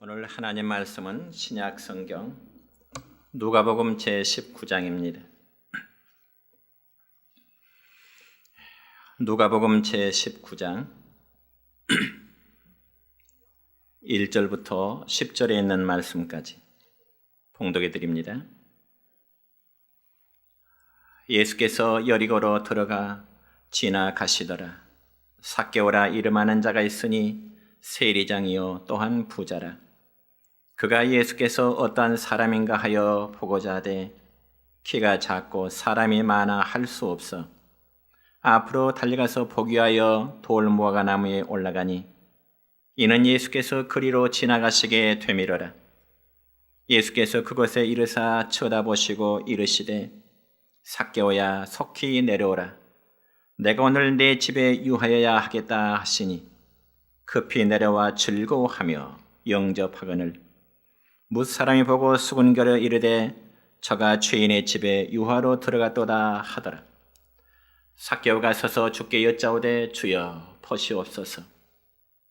오늘 하나님 말씀은 신약 성경 누가복음 제19장입니다. 누가복음 제19장 1절부터 10절에 있는 말씀까지 봉독해 드립니다. 예수께서 여리고로 들어가 지나가시더라. 삭개오라 이름하는 자가 있으니 세리장이요 또한 부자라. 그가 예수께서 어떠한 사람인가 하여 보고자 하되 키가 작고 사람이 많아 할 수 없어 앞으로 달려가서 보기 위하여 돌무화과 나무에 올라가니 이는 예수께서 그리로 지나가시게 되밀어라. 예수께서 그곳에 이르사 쳐다보시고 이르시되 삭개오야 속히 내려오라. 내가 오늘 내 집에 유하여야 하겠다 하시니 급히 내려와 즐거워하며 영접하거늘 뭇사람이 보고 수군거려 이르되 저가 죄인의 집에 유하로 들어갔도다 하더라. 삭개오가 서서 주께 여짜오되 주여 보시옵소서.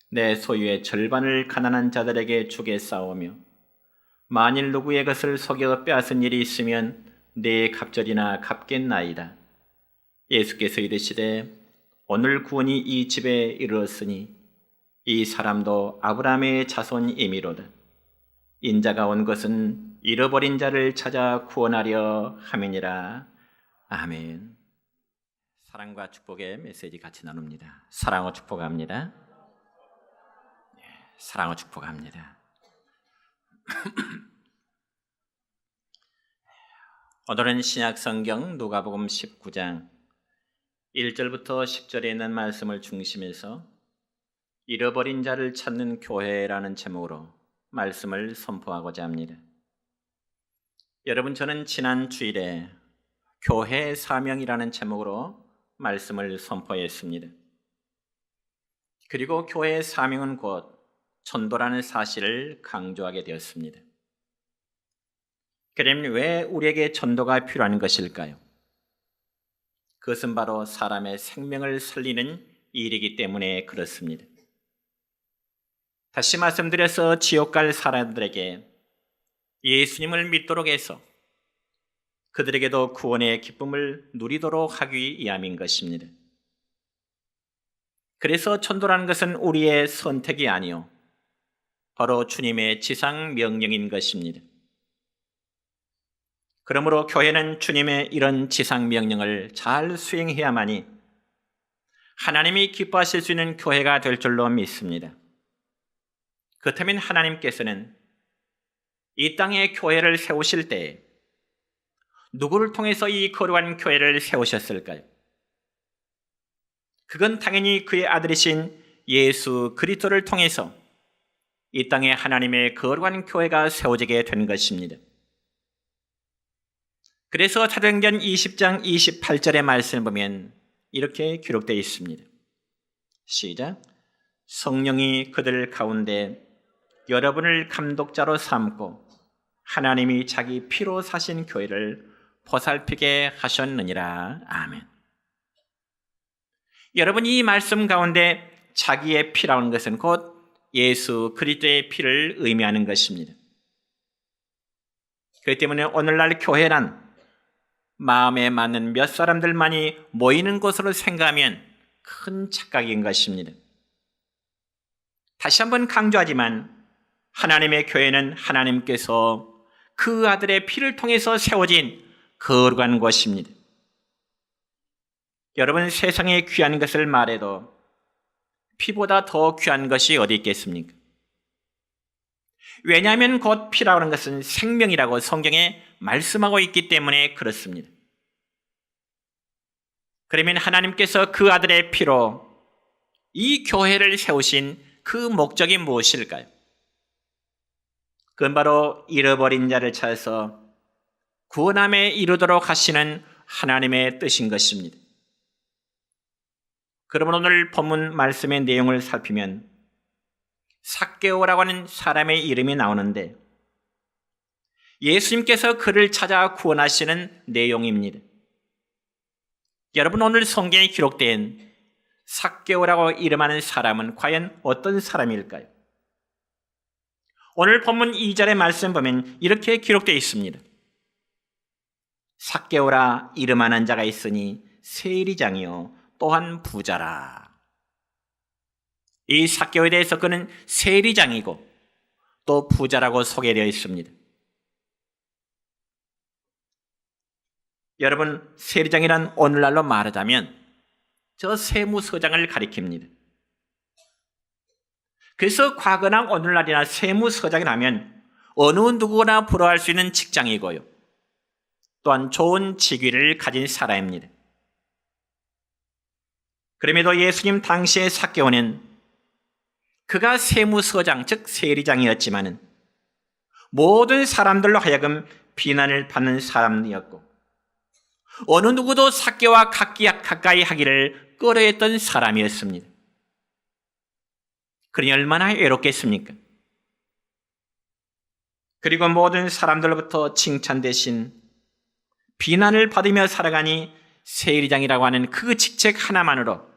내 소유의 절반을 가난한 자들에게 주겠사오며 만일 누구의 것을 속여 빼앗은 일이 있으면 내 갑절이나 갚겠나이다. 예수께서 이르시되 오늘 구원이 이 집에 이르렀으니 이 사람도 아브라함의 자손이미로다. 인자가 온 것은 잃어버린 자를 찾아 구원하려 함이니라. 아멘. 사랑과 축복의 메시지 같이 나눕니다. 사랑과 축복합니다. 사랑과 축복합니다. 오늘은 신약성경 누가복음 19장 1절부터 10절에 있는 말씀을 중심해서 잃어버린 자를 찾는 교회라는 제목으로 말씀을 선포하고자 합니다. 여러분, 저는 지난 주일에 교회의 사명이라는 제목으로 말씀을 선포했습니다. 그리고 교회의 사명은 곧 전도라는 사실을 강조하게 되었습니다. 그러면 왜 우리에게 전도가 필요한 것일까요? 그것은 바로 사람의 생명을 살리는 일이기 때문에 그렇습니다. 다시 말씀드려서 지옥 갈 사람들에게 예수님을 믿도록 해서 그들에게도 구원의 기쁨을 누리도록 하기 위함인 것입니다. 그래서 전도라는 것은 우리의 선택이 아니요 바로 주님의 지상 명령인 것입니다. 그러므로 교회는 주님의 이런 지상 명령을 잘 수행해야만이 하나님이 기뻐하실 수 있는 교회가 될 줄로 믿습니다. 그렇다면 하나님께서는 이 땅에 교회를 세우실 때 누구를 통해서 이 거룩한 교회를 세우셨을까요? 그건 당연히 그의 아들이신 예수 그리스도를 통해서 이 땅에 하나님의 거룩한 교회가 세워지게 된 것입니다. 그래서 사도행전 20장 28절의 말씀을 보면 이렇게 기록되어 있습니다. 시작. 성령이 그들 가운데 여러분을 감독자로 삼고 하나님이 자기 피로 사신 교회를 보살피게 하셨느니라. 아멘. 여러분, 이 말씀 가운데 자기의 피라는 것은 곧 예수 그리스도의 피를 의미하는 것입니다. 그렇기 때문에 오늘날 교회란 마음에 맞는 몇 사람들만이 모이는 곳으로 생각하면 큰 착각인 것입니다. 다시 한번 강조하지만 하나님의 교회는 하나님께서 그 아들의 피를 통해서 세워진 거룩한 곳입니다. 여러분, 세상에 귀한 것을 말해도 피보다 더 귀한 것이 어디 있겠습니까? 왜냐하면 곧 피라고 하는 것은 생명이라고 성경에 말씀하고 있기 때문에 그렇습니다. 그러면 하나님께서 그 아들의 피로 이 교회를 세우신 그 목적이 무엇일까요? 그건 바로 잃어버린 자를 찾아서 구원함에 이르도록 하시는 하나님의 뜻인 것입니다. 그러면 오늘 본문 말씀의 내용을 살피면 삭개오라고 하는 사람의 이름이 나오는데 예수님께서 그를 찾아 구원하시는 내용입니다. 여러분, 오늘 성경에 기록된 삭개오라고 이름하는 사람은 과연 어떤 사람일까요? 오늘 본문 2절의 말씀 보면 이렇게 기록되어 있습니다. 삭개오라 이름하는 자가 있으니 세리장이요 또한 부자라. 이 삭개오에 대해서 그는 세리장이고 또 부자라고 소개되어 있습니다. 여러분, 세리장이란 오늘날로 말하자면 저 세무서장을 가리킵니다. 그래서 과거나 오늘날이나 세무서장이라면 어느 누구나 부러워할 수 있는 직장이고요. 또한 좋은 직위를 가진 사람입니다. 그럼에도 예수님 당시의 삭개오는 그가 세무서장, 즉 세리장이었지만은 모든 사람들로 하여금 비난을 받는 사람이었고 어느 누구도 삭개오와 가까이 하기를 꺼려했던 사람이었습니다. 그러니 얼마나 외롭겠습니까? 그리고 모든 사람들로부터 칭찬 대신 비난을 받으며 살아가니 세리장이라고 하는 그 직책 하나만으로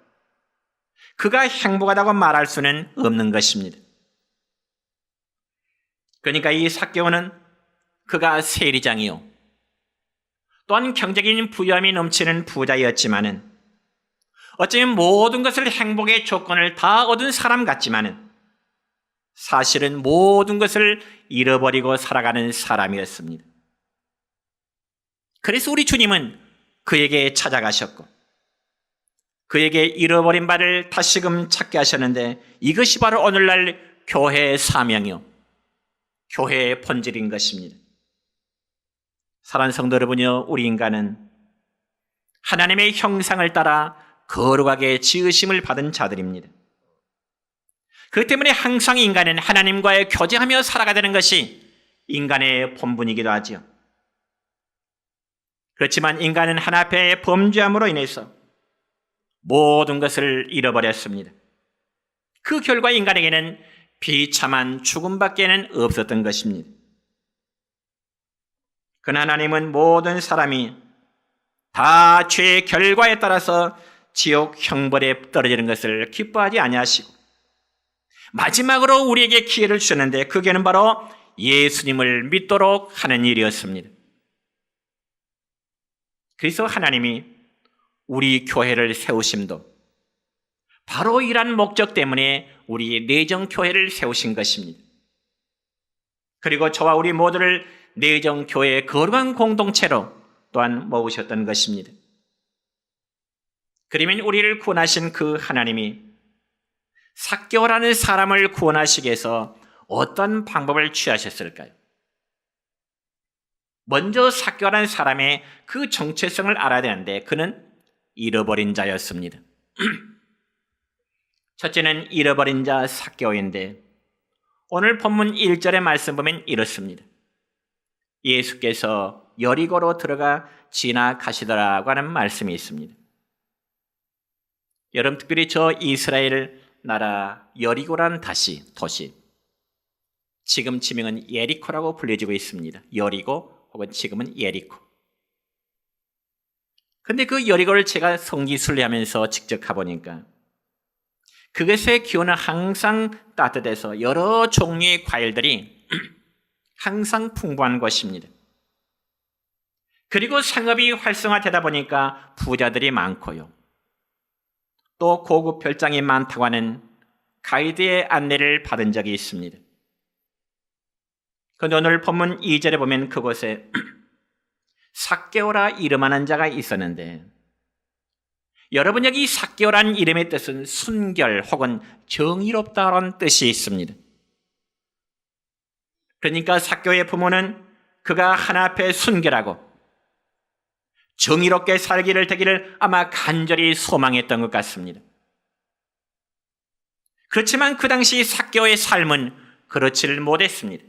그가 행복하다고 말할 수는 없는 것입니다. 그러니까 이 삭개오는 그가 세리장이요 또한 경제적인 부유함이 넘치는 부자였지만은 어쩌면 모든 것을 행복의 조건을 다 얻은 사람 같지만은 사실은 모든 것을 잃어버리고 살아가는 사람이었습니다. 그래서 우리 주님은 그에게 찾아가셨고 그에게 잃어버린 바를 다시금 찾게 하셨는데 이것이 바로 오늘날 교회의 사명이요 교회의 본질인 것입니다. 사랑하는 성도 여러분이요, 우리 인간은 하나님의 형상을 따라 거룩하게 지으심을 받은 자들입니다. 그렇기 때문에 항상 인간은 하나님과의 교제하며 살아가야 되는 것이 인간의 본분이기도 하지요. 그렇지만 인간은 하나님의 범죄함으로 인해서 모든 것을 잃어버렸습니다. 그 결과 인간에게는 비참한 죽음밖에는 없었던 것입니다. 그러나 하나님은 모든 사람이 다 죄의 결과에 따라서 지옥 형벌에 떨어지는 것을 기뻐하지 아니하시고 마지막으로 우리에게 기회를 주셨는데 그 기회는 바로 예수님을 믿도록 하는 일이었습니다. 그래서 하나님이 우리 교회를 세우심도 바로 이러한 목적 때문에 우리 내정교회를 세우신 것입니다. 그리고 저와 우리 모두를 내정교회의 거룩한 공동체로 또한 모으셨던 것입니다. 그러면 우리를 구원하신 그 하나님이 삭개오라는 사람을 구원하시기 위해서 어떤 방법을 취하셨을까요? 먼저 삭개오라는 사람의 그 정체성을 알아야 되는데 그는 잃어버린 자였습니다. 첫째는 잃어버린 자 삭개오인데 오늘 본문 1절의 말씀 보면 이렇습니다. 예수께서 여리고로 들어가 지나가시더라고 하는 말씀이 있습니다. 여러분, 특별히 저 이스라엘 나라 여리고라는 도시, 지금 지명은 예리코라고 불려지고 있습니다. 여리고 혹은 지금은 예리코. 근데 그 여리고를 제가 성지순례하면서 직접 가보니까 그것의 기온은 항상 따뜻해서 여러 종류의 과일들이 항상 풍부한 곳입니다. 그리고 상업이 활성화되다 보니까 부자들이 많고요. 또 고급 별장이 많다고 하는 가이드의 안내를 받은 적이 있습니다. 그런데 오늘 본문 2절에 보면 그곳에 삭개오라 이름하는 자가 있었는데 여러분, 여기 삭개오라는 이름의 뜻은 순결 혹은 정의롭다라는 뜻이 있습니다. 그러니까 삭개오의 부모는 그가 하나 앞에 순결하고 정의롭게 살기를 되기를 아마 간절히 소망했던 것 같습니다. 그렇지만 그 당시 삭개오의 삶은 그렇지를 못했습니다.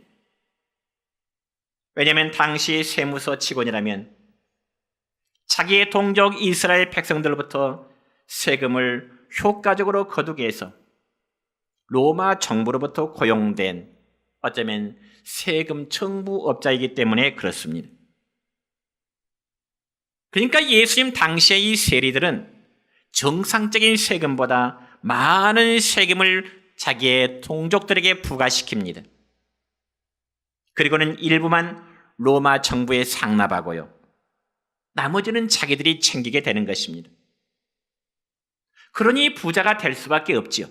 왜냐하면 당시 세무서 직원이라면 자기의 동족 이스라엘 백성들로부터 세금을 효과적으로 거두기 위해서 로마 정부로부터 고용된 어쩌면 세금 청부업자이기 때문에 그렇습니다. 그러니까 예수님 당시의 이 세리들은 정상적인 세금보다 많은 세금을 자기의 동족들에게 부과시킵니다. 그리고는 일부만 로마 정부에 상납하고요. 나머지는 자기들이 챙기게 되는 것입니다. 그러니 부자가 될 수밖에 없지요.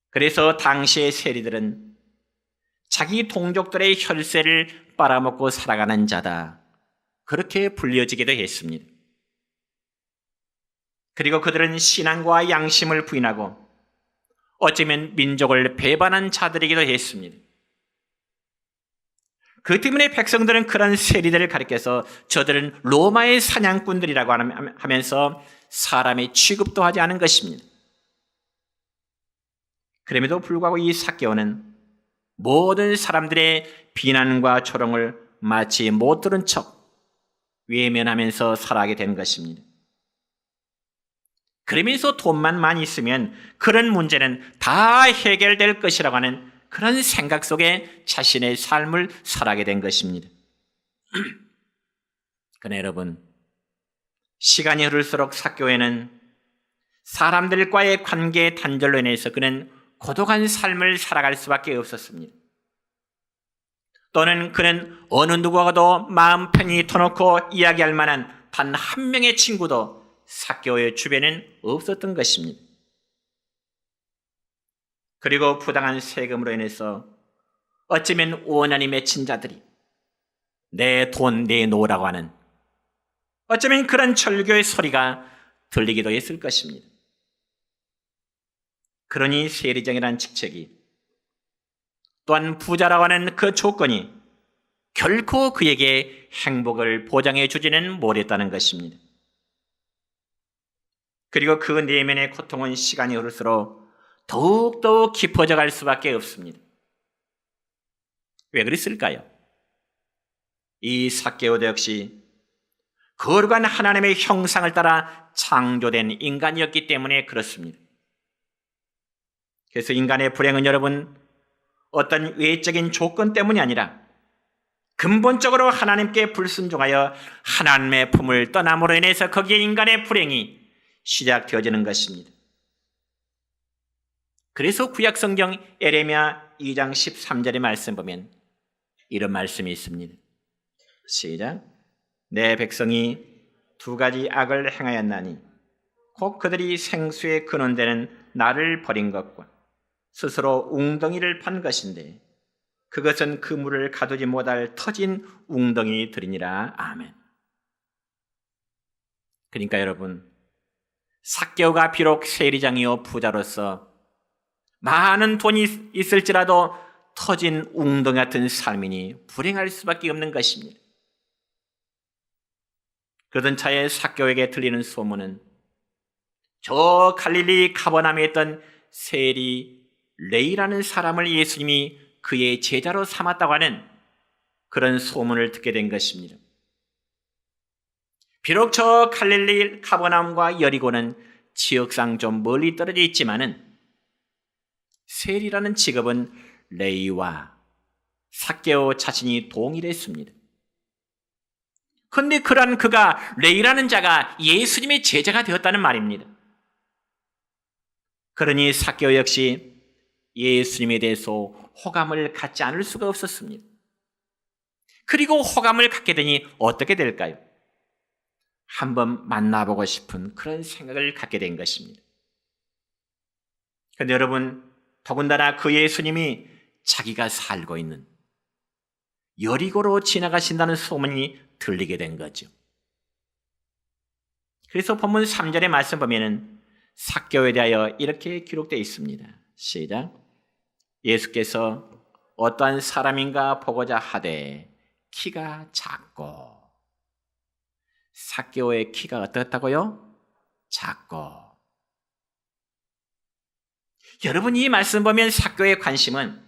그래서 당시의 세리들은 자기 동족들의 혈세를 빨아먹고 살아가는 자다, 그렇게 불려지기도 했습니다. 그리고 그들은 신앙과 양심을 부인하고 어쩌면 민족을 배반한 자들이기도 했습니다. 그 때문에 백성들은 그런 세리들을 가리켜서 저들은 로마의 사냥꾼들이라고 하면서 사람의 취급도 하지 않은 것입니다. 그럼에도 불구하고 이 삭개오는 모든 사람들의 비난과 조롱을 마치 못 들은 척 외면하면서 살아가게 된 것입니다. 그러면서 돈만 많이 있으면 그런 문제는 다 해결될 것이라고 하는 그런 생각 속에 자신의 삶을 살아가게 된 것입니다. 그러나 여러분, 시간이 흐를수록 삭개오는 사람들과의 관계 단절로 인해서 그는 고독한 삶을 살아갈 수밖에 없었습니다. 또는 그는 어느 누구와도 마음 편히 터놓고 이야기할 만한 단 한 명의 친구도 삭개오의 주변에는 없었던 것입니다. 그리고 부당한 세금으로 인해서 어쩌면 원한이 맺힌 자들이 내 돈 내놓으라고 하는 어쩌면 그런 절교의 소리가 들리기도 했을 것입니다. 그러니 세리장이라는 직책이 또한 부자라고 하는 그 조건이 결코 그에게 행복을 보장해 주지는 못했다는 것입니다. 그리고 그 내면의 고통은 시간이 흐를수록 더욱더 깊어져 갈 수밖에 없습니다. 왜 그랬을까요? 이 삭개오도 역시 거룩한 하나님의 형상을 따라 창조된 인간이었기 때문에 그렇습니다. 그래서 인간의 불행은 여러분, 어떤 외적인 조건 때문이 아니라 근본적으로 하나님께 불순종하여 하나님의 품을 떠남으로 인해서 거기에 인간의 불행이 시작되어지는 것입니다. 그래서 구약성경 에레미야 2장 13절의 말씀 보면 이런 말씀이 있습니다. 시작. 내 백성이 두 가지 악을 행하였나니 곧 그들이 생수의 근원되는 나를 버린 것과 스스로 웅덩이를 판 것인데 그것은 그 물을 가두지 못할 터진 웅덩이들이니라. 아멘. 그러니까 여러분, 삭개오가 비록 세리장이요 부자로서 많은 돈이 있을지라도 터진 웅덩이 같은 삶이니 불행할 수밖에 없는 것입니다. 그러던 차에 삭개오에게 들리는 소문은 저 갈릴리 가버나움에 있던 세리 레이라는 사람을 예수님이 그의 제자로 삼았다고 하는 그런 소문을 듣게 된 것입니다. 비록 저 갈릴리 가버나움과 여리고는 지역상 좀 멀리 떨어져 있지만은 세리라는 직업은 레이와 삭개오 자신이 동일했습니다. 그런데 그러한 그가 레이라는 자가 예수님의 제자가 되었다는 말입니다. 그러니 삭개오 역시 예수님에 대해서 호감을 갖지 않을 수가 없었습니다. 그리고 호감을 갖게 되니 어떻게 될까요? 한번 만나보고 싶은 그런 생각을 갖게 된 것입니다. 그런데 여러분, 더군다나 그 예수님이 자기가 살고 있는 여리고로 지나가신다는 소문이 들리게 된 거죠. 그래서 본문 3절의 말씀 보면은 삭개오에 대하여 이렇게 기록되어 있습니다. 시작. 예수께서 어떠한 사람인가 보고자 하되 키가 작고. 삭개오의 키가 어떻다고요? 작고. 여러분, 이 말씀 보면 삭개오의 관심은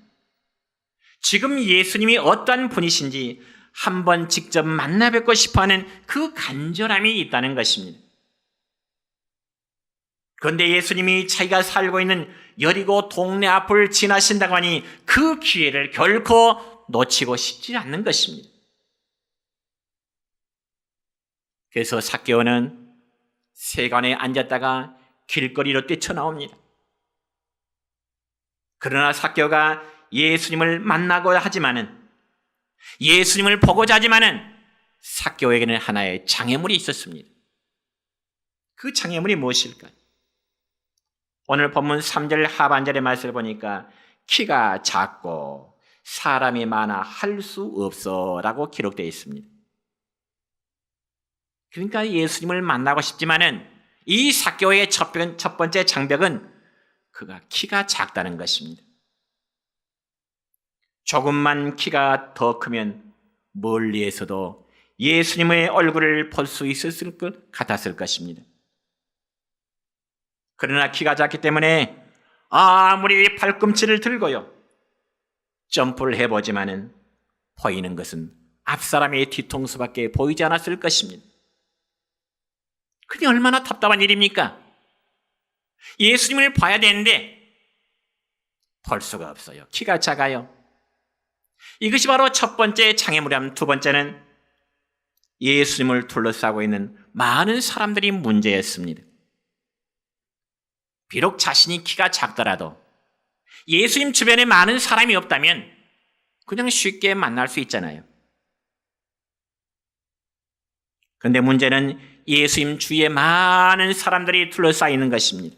지금 예수님이 어떠한 분이신지 한번 직접 만나 뵙고 싶어하는 그 간절함이 있다는 것입니다. 그런데 예수님이 자기가 살고 있는 여리고 동네 앞을 지나신다고 하니 그 기회를 결코 놓치고 싶지 않는 것입니다. 그래서 삭개오는 세관에 앉았다가 길거리로 뛰쳐나옵니다. 그러나 삭개오가 예수님을 만나고자 하지만은, 예수님을 보고자 하지만은 삭개오에게는 하나의 장애물이 있었습니다. 그 장애물이 무엇일까요? 오늘 본문 3절 하반절의 말씀을 보니까 키가 작고 사람이 많아 할 수 없어 라고 기록되어 있습니다. 그러니까 예수님을 만나고 싶지만은 이 삭개오의 첫 번째 장벽은 그가 키가 작다는 것입니다. 조금만 키가 더 크면 멀리에서도 예수님의 얼굴을 볼 수 있었을 것 같았을 것입니다. 그러나 키가 작기 때문에 아무리 발꿈치를 들고요 점프를 해보지만은 보이는 것은 앞사람의 뒤통수밖에 보이지 않았을 것입니다. 그게 얼마나 답답한 일입니까? 예수님을 봐야 되는데 볼 수가 없어요. 키가 작아요. 이것이 바로 첫 번째 장애물이라면, 두 번째는 예수님을 둘러싸고 있는 많은 사람들이 문제였습니다. 비록 자신이 키가 작더라도 예수님 주변에 많은 사람이 없다면 그냥 쉽게 만날 수 있잖아요. 그런데 문제는 예수님 주위에 많은 사람들이 둘러싸여 있는 것입니다.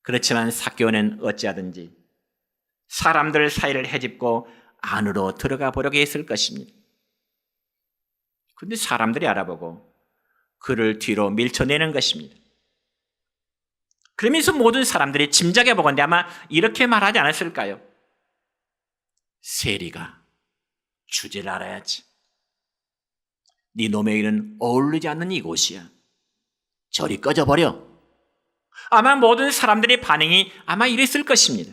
그렇지만 삭개오는 어찌하든지 사람들 사이를 헤집고 안으로 들어가 보려고 했을 것입니다. 그런데 사람들이 알아보고 그를 뒤로 밀쳐내는 것입니다. 그러면서 모든 사람들이 짐작해 보건대 아마 이렇게 말하지 않았을까요? 세리가 주제를 알아야지. 네 놈의 일은 어울리지 않는 이곳이야. 저리 꺼져버려. 아마 모든 사람들의 반응이 아마 이랬을 것입니다.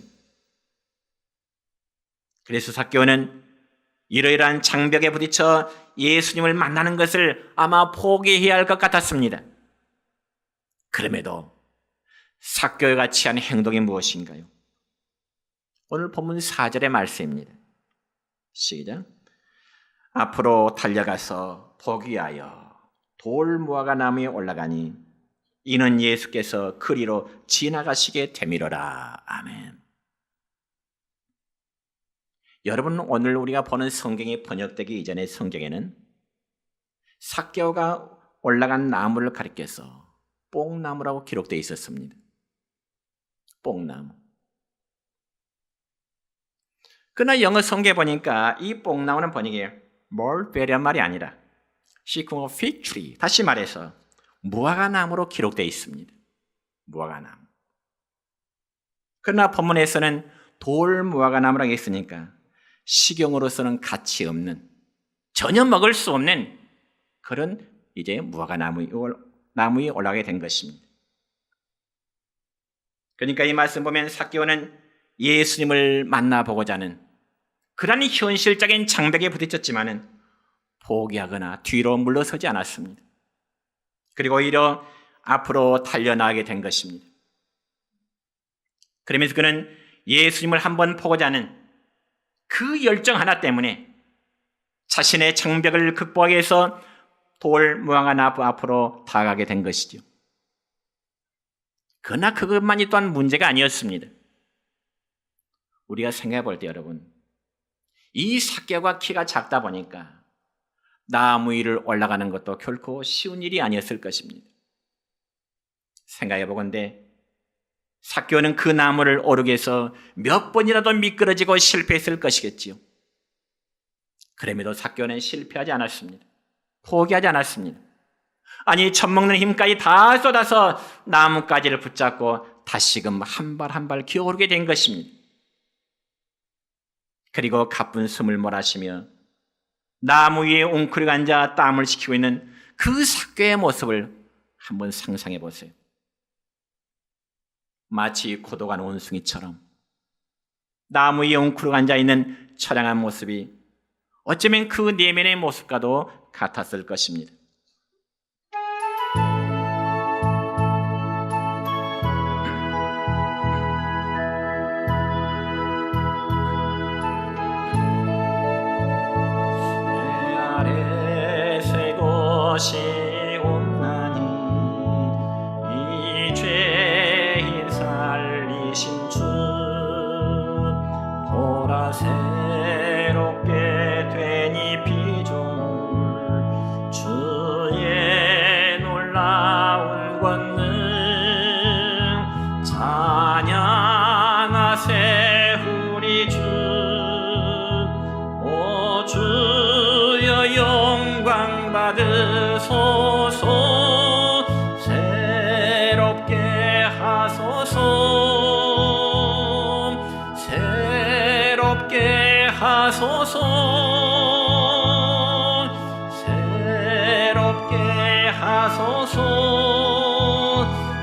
그래서 삭개오는 이러이러한 장벽에 부딪혀 예수님을 만나는 것을 아마 포기해야 할 것 같았습니다. 그럼에도 삭개오가 취한 행동이 무엇인가요? 오늘 본문 4절의 말씀입니다. 시작. 앞으로 달려가서 보기 위하여 돌 무화과 나무에 올라가니 이는 예수께서 그리로 지나가시게 되밀어라. 아멘. 여러분, 오늘 우리가 보는 성경이 번역되기 이전의 성경에는 삭개오가 올라간 나무를 가리켜서 뽕나무라고 기록되어 있었습니다. 뽕나무. 그러나 영어 성경에 보니까 이 뽕나무는 번역이 멀베리란 말이 아니라 시쿵어 fig tree, 다시 말해서 무화과나무로 기록되어 있습니다. 무화과나무. 그러나 본문에서는 돌 무화과나무라고 했으니까 식용으로서는 가치 없는, 전혀 먹을 수 없는 그런 이제 무화과나무에 올라가게 된 것입니다. 그러니까 이 말씀 보면 삭개오는 예수님을 만나보고자 하는 그러한 현실적인 장벽에 부딪혔지만은 포기하거나 뒤로 물러서지 않았습니다. 그리고 오히려 앞으로 달려나가게 된 것입니다. 그러면서 그는 예수님을 한번 보고자 하는 그 열정 하나 때문에 자신의 장벽을 극복하기 위해서 돌 무화과나무 앞으로 다가가게 된 것이죠. 그러나 그것만이 또한 문제가 아니었습니다. 우리가 생각해 볼 때 여러분, 이 삭개오가 키가 작다 보니까 나무 위를 올라가는 것도 결코 쉬운 일이 아니었을 것입니다. 생각해 보건대 삭개오는 그 나무를 오르기 위해서 몇 번이라도 미끄러지고 실패했을 것이겠지요. 그럼에도 삭개오는 실패하지 않았습니다. 포기하지 않았습니다. 아니, 젖먹는 힘까지 다 쏟아서 나뭇가지를 붙잡고 다시금 한 발 한 발 기어오르게 된 것입니다. 그리고 가쁜 숨을 몰아쉬며 나무 위에 웅크리고 앉아 땀을 식히고 있는 그 삭개오의 모습을 한번 상상해 보세요. 마치 고독한 원숭이처럼 나무 위에 웅크리고 앉아 있는 처량한 모습이 어쩌면 그 내면의 모습과도 같았을 것입니다. 내 아래 새 곳이 없나니 이 죄인 살리신 주 하소서 새롭게 하소서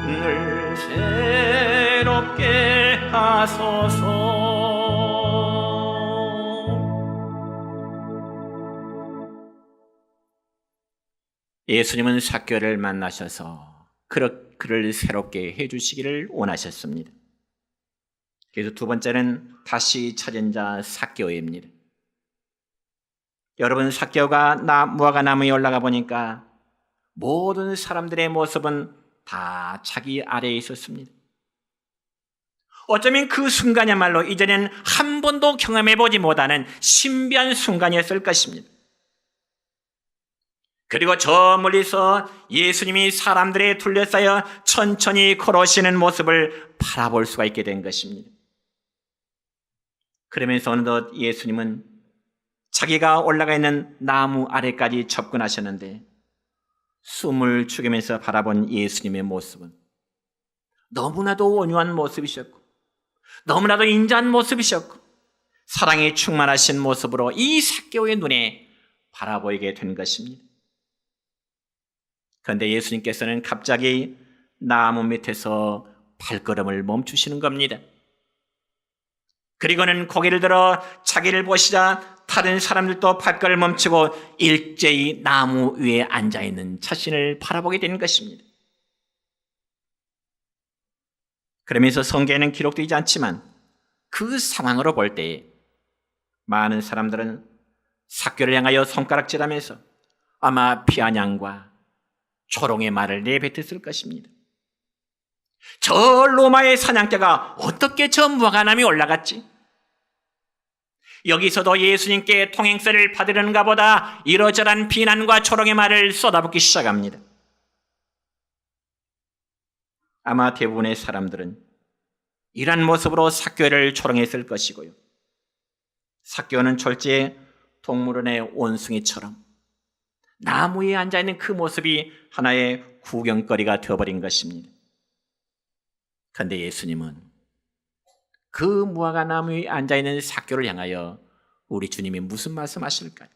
늘 새롭게 하소서. 예수님은 삭개오를 만나셔서 그를 새롭게 해주시기를 원하셨습니다. 그래서 두 번째는 다시 찾은 자 삭개오입니다. 여러분, 삭개오가 무화과 나무에 올라가 보니까 모든 사람들의 모습은 다 자기 아래에 있었습니다. 어쩌면 그 순간이야말로 이전엔 한 번도 경험해보지 못하는 신비한 순간이었을 것입니다. 그리고 저 멀리서 예수님이 사람들에 둘러싸여 천천히 걸어오시는 모습을 바라볼 수가 있게 된 것입니다. 그러면서 어느덧 예수님은 자기가 올라가 있는 나무 아래까지 접근하셨는데 숨을 죽이면서 바라본 예수님의 모습은 너무나도 온유한 모습이셨고 너무나도 인자한 모습이셨고 사랑이 충만하신 모습으로 이 삭개오의 눈에 바라보이게 된 것입니다. 그런데 예수님께서는 갑자기 나무 밑에서 발걸음을 멈추시는 겁니다. 그리고는 고개를 들어 자기를 보시자 다른 사람들도 발걸음을 멈추고 일제히 나무 위에 앉아있는 자신을 바라보게 되는 것입니다. 그러면서 성경에는 기록되지 않지만 그 상황으로 볼 때 많은 사람들은 삭개오를 향하여 손가락질하면서 아마 비아냥과 조롱의 말을 내뱉었을 것입니다. 저 로마의 사냥개가 어떻게 저 무화과나무에 올라갔지? 여기서도 예수님께 통행세를 받으려는가 보다 이러저러한 비난과 조롱의 말을 쏟아붓기 시작합니다. 아마 대부분의 사람들은 이러한 모습으로 삭개오를 조롱했을 것이고요. 삭개오는 졸지에 동물원의 원숭이처럼 나무에 앉아있는 그 모습이 하나의 구경거리가 되어버린 것입니다. 그런데 예수님은 그 무화과 나무에 앉아있는 삭개오를 향하여 우리 주님이 무슨 말씀하실까요?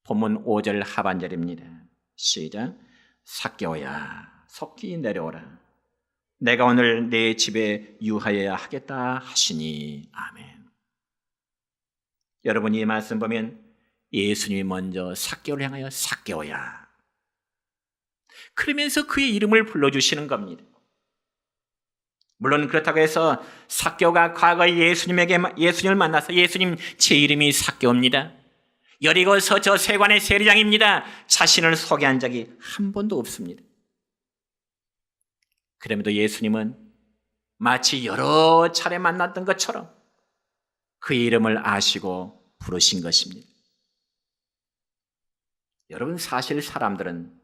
본문 5절 하반절입니다. 시작. 삭개오야 속히 내려오라. 내가 오늘 내 집에 유하여야 하겠다 하시니. 아멘. 여러분, 이 말씀 보면 예수님이 먼저 삭개오를 향하여 삭개오야 그러면서 그의 이름을 불러주시는 겁니다. 물론 그렇다고 해서 삭개오가 과거에 예수님을 만나서 예수님 제 이름이 삭개오입니다. 여리고서 저 세관의 세리장입니다. 자신을 소개한 적이 한 번도 없습니다. 그럼에도 예수님은 마치 여러 차례 만났던 것처럼 그의 이름을 아시고 부르신 것입니다. 여러분, 사실 사람들은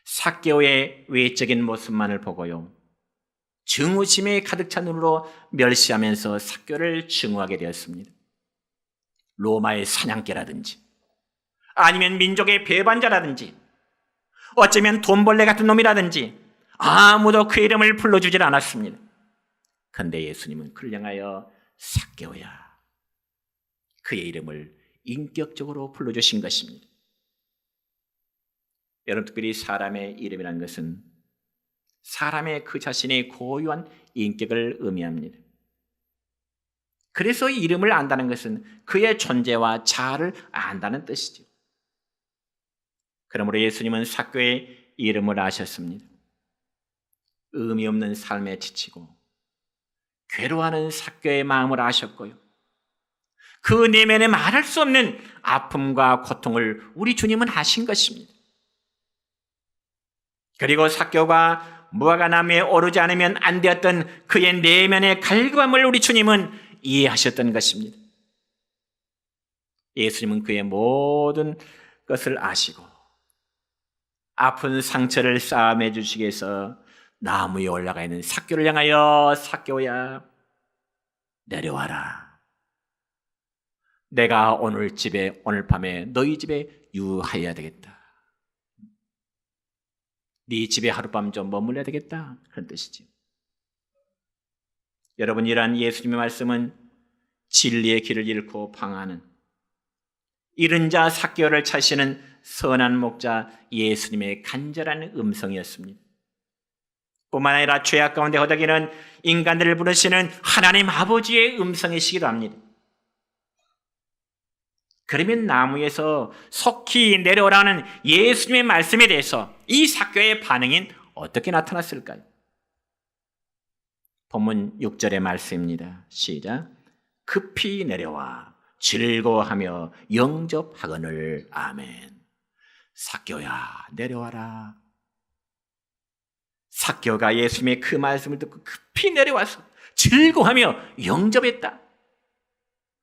삭개오의 외적인 모습만을 보고요 증오심에 가득 찬 눈으로 멸시하면서 삭개오를 증오하게 되었습니다. 로마의 사냥개라든지 아니면 민족의 배반자라든지 어쩌면 돈벌레 같은 놈이라든지 아무도 그 이름을 불러주질 않았습니다. 그런데 예수님은 그를 향하여 삭개오야 그의 이름을 인격적으로 불러주신 것입니다. 여러분, 특별히 사람의 이름이라는 것은 사람의 그 자신의 고유한 인격을 의미합니다. 그래서 이 이름을 안다는 것은 그의 존재와 자아를 안다는 뜻이죠. 그러므로 예수님은 삭개오의 이름을 아셨습니다. 의미 없는 삶에 지치고 괴로워하는 삭개오의 마음을 아셨고요. 그 내면에 말할 수 없는 아픔과 고통을 우리 주님은 아신 것입니다. 그리고 삭개오가 무화과 나무에 오르지 않으면 안 되었던 그의 내면의 갈구함을 우리 주님은 이해하셨던 것입니다. 예수님은 그의 모든 것을 아시고 아픈 상처를 싸매어 주시기 위해서 나무에 올라가 있는 삭개오를 향하여 삭개오야 내려와라. 내가 오늘 밤에 너희 집에 유하여야 되겠다. 네 집에 하룻밤 좀 머물러야 되겠다. 그런 뜻이죠. 여러분, 이러한 예수님의 말씀은 진리의 길을 잃고 방황하는 잃은 자 삭개오를 찾으시는 선한 목자 예수님의 간절한 음성이었습니다. 뿐만 아니라 죄악 가운데 허덕이는 인간들을 부르시는 하나님 아버지의 음성이시기도 합니다. 그러면 나무에서 속히 내려오라는 예수님의 말씀에 대해서 이 삭개오의 반응은 어떻게 나타났을까요? 본문 6절의 말씀입니다. 시작. 급히 내려와 즐거워하며 영접하거늘. 아멘. 삭개오야 내려와라. 삭개오가 예수님의 그 말씀을 듣고 급히 내려와서 즐거워하며 영접했다.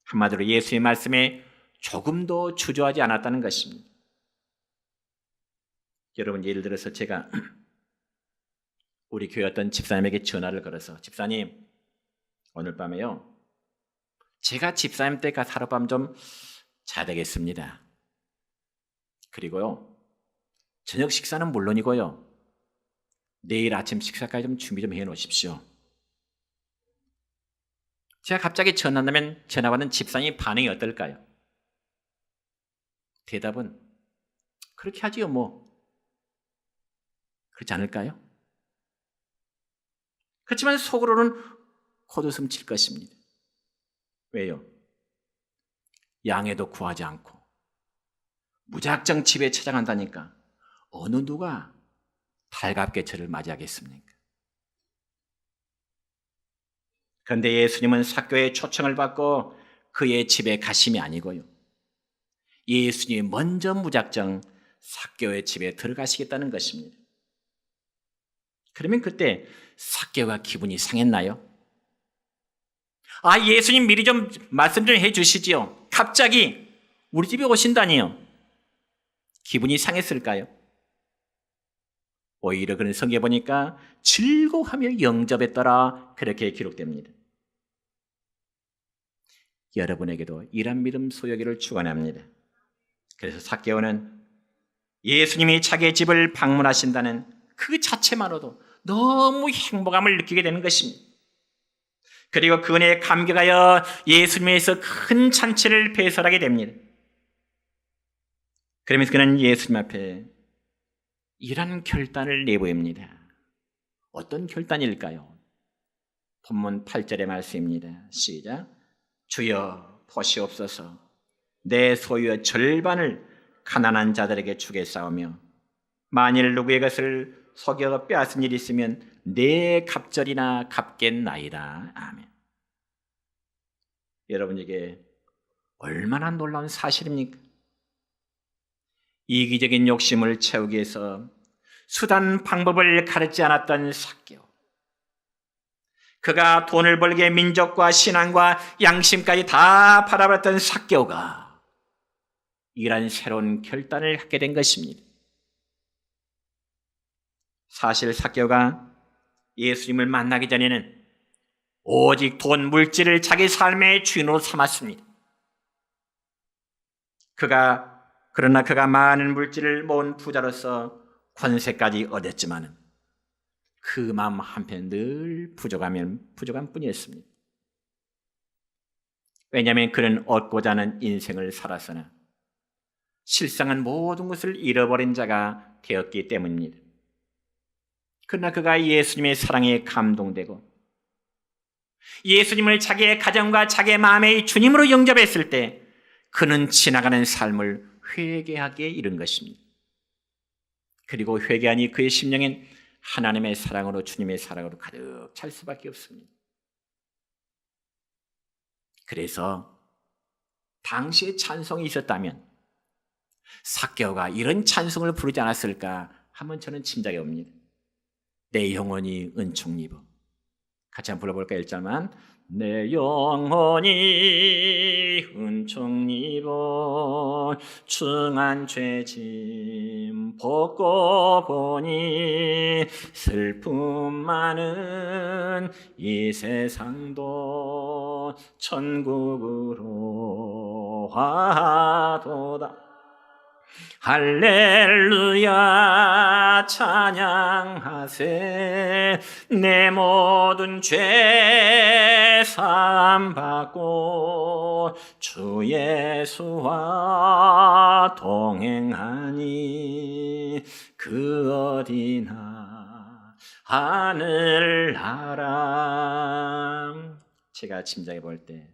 한마디로 예수의 말씀에 조금도 주저하지 않았다는 것입니다. 여러분, 예를 들어서 제가 우리 교회 어떤 집사님에게 전화를 걸어서 집사님, 오늘 밤에요 제가 집사님 댁 가서 하룻밤 좀 자야 되겠습니다. 그리고요 저녁 식사는 물론이고요 내일 아침 식사까지 좀 준비 좀 해놓으십시오. 제가 갑자기 전화한다면 전화 받는 집사님 반응이 어떨까요? 대답은 그렇게 하지요 뭐. 그렇지 않을까요? 그렇지만 속으로는 콧웃음 칠 것입니다. 왜요? 양해도 구하지 않고 무작정 집에 찾아간다니까 어느 누가 달갑게 저를 맞이하겠습니까? 그런데 예수님은 삭개오의 초청을 받고 그의 집에 가심이 아니고요 예수님이 먼저 무작정 삭개오의 집에 들어가시겠다는 것입니다. 그러면 그때 삭개오가 기분이 상했나요? 예수님 미리 좀 말씀 좀 해주시지요. 갑자기 우리 집에 오신다니요. 기분이 상했을까요? 오히려 그런 성경에 보니까 즐거워하며 영접했더라 그렇게 기록됩니다. 여러분에게도 이런 믿음 소유하기를 축원합니다. 그래서 삭개오는 예수님이 자기의 집을 방문하신다는 그 자체만으로도 너무 행복함을 느끼게 되는 것입니다. 그리고 그 은혜에 감격하여 예수님에서 큰 잔치를 배설하게 됩니다. 그러면서 그는 예수님 앞에 이런 결단을 내보입니다. 어떤 결단일까요? 본문 8절의 말씀입니다. 시작. 주여 보시옵소서. 내 소유의 절반을 가난한 자들에게 주겠사오며 만일 누구의 것을 속여 빼앗은 일이 있으면 내 갑절이나 갚겠나이다. 아멘. 여러분, 이게 얼마나 놀라운 사실입니까? 이기적인 욕심을 채우기 위해서 수단 방법을 가르치지 않았던 삭개오. 그가 돈을 벌게 민족과 신앙과 양심까지 다 팔아버렸던 삭개오가 이런 새로운 결단을 하게 된 것입니다. 사실 삭개오가 예수님을 만나기 전에는 오직 돈, 물질을 자기 삶의 주인으로 삼았습니다. 그러나 그가 많은 물질을 모은 부자로서 권세까지 얻었지만 그 마음 한편 늘 부족한 뿐이었습니다. 왜냐하면 그는 얻고자 하는 인생을 살았으나 실상은 모든 것을 잃어버린 자가 되었기 때문입니다. 그러나 그가 예수님의 사랑에 감동되고 예수님을 자기의 가정과 자기의 마음의 주님으로 영접했을 때 그는 지나가는 삶을 회개하게 이른 것입니다. 그리고 회개하니 그의 심령엔 하나님의 사랑으로 주님의 사랑으로 가득 찰 수밖에 없습니다. 그래서 당시에 찬송이 있었다면 삭개오가 이런 찬송을 부르지 않았을까 하면 저는 짐작해 옵니다. 내 영혼이 은총 입어. 같이 한번 불러볼까요? 1절만. 내 영혼이 은총 입어 중한 죄짐 벗고 보니 슬픔 많은 이 세상도 천국으로 와도다. 할렐루야 찬양하세. 내 모든 죄 사함 받고 주 예수와 동행하니 그 어디나 하늘나라. 제가 짐작해 볼 때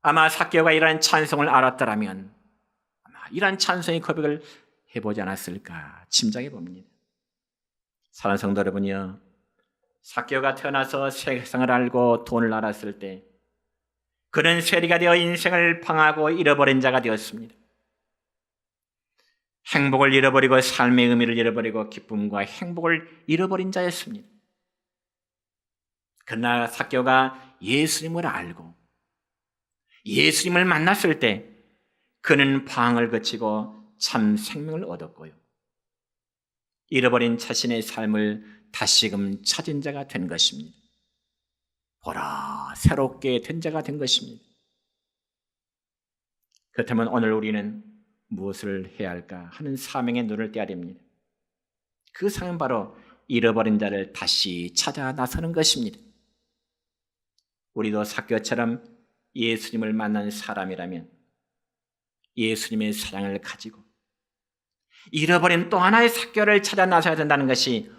아마 삭개오가 이러한 찬송을 알았더라면 아마 이러한 찬송의 고백을 해보지 않았을까 짐작해 봅니다. 사랑하는 성도 여러분이요, 삭개오가 태어나서 세상을 알고 돈을 알았을 때 그는 세리가 되어 인생을 방하고 잃어버린 자가 되었습니다. 행복을 잃어버리고 삶의 의미를 잃어버리고 기쁨과 행복을 잃어버린 자였습니다. 그러나 삭개오가 예수님을 알고 예수님을 만났을 때 그는 방황을 거치고 참 생명을 얻었고요, 잃어버린 자신의 삶을 다시금 찾은 자가 된 것입니다. 보라, 새롭게 된 자가 된 것입니다. 그렇다면 오늘 우리는 무엇을 해야 할까 하는 사명의 눈을 떼야 됩니다. 그 사명은 바로 잃어버린 자를 다시 찾아 나서는 것입니다. 우리도 삭개오처럼 예수님을 만난 사람이라면 예수님의 사랑을 가지고 잃어버린 또 하나의 삭개오를 찾아 나서야 된다는 것이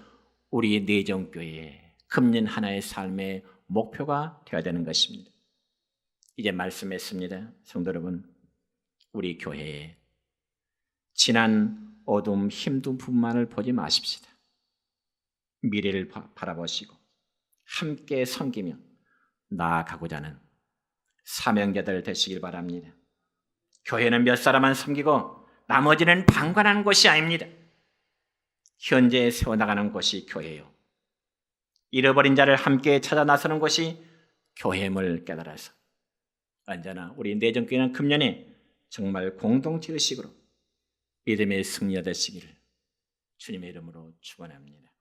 우리 내정교회의 금년 하나의 삶의 목표가 되어야 되는 것입니다. 이제 말씀했습니다. 성도 여러분, 우리 교회에 지난 어둠 힘든 부분만을 보지 마십시다. 미래를 바라보시고 함께 섬기며 나아가고자 하는 사명자들 되시길 바랍니다. 교회는 몇 사람만 섬기고 나머지는 방관하는 곳이 아닙니다. 현재 세워나가는 곳이 교회요, 잃어버린 자를 함께 찾아 나서는 곳이 교회임을 깨달아서 언제나 우리 내정교회는 금년에 정말 공동체 의식으로 믿음의 승리가 되시기를 주님의 이름으로 축원합니다.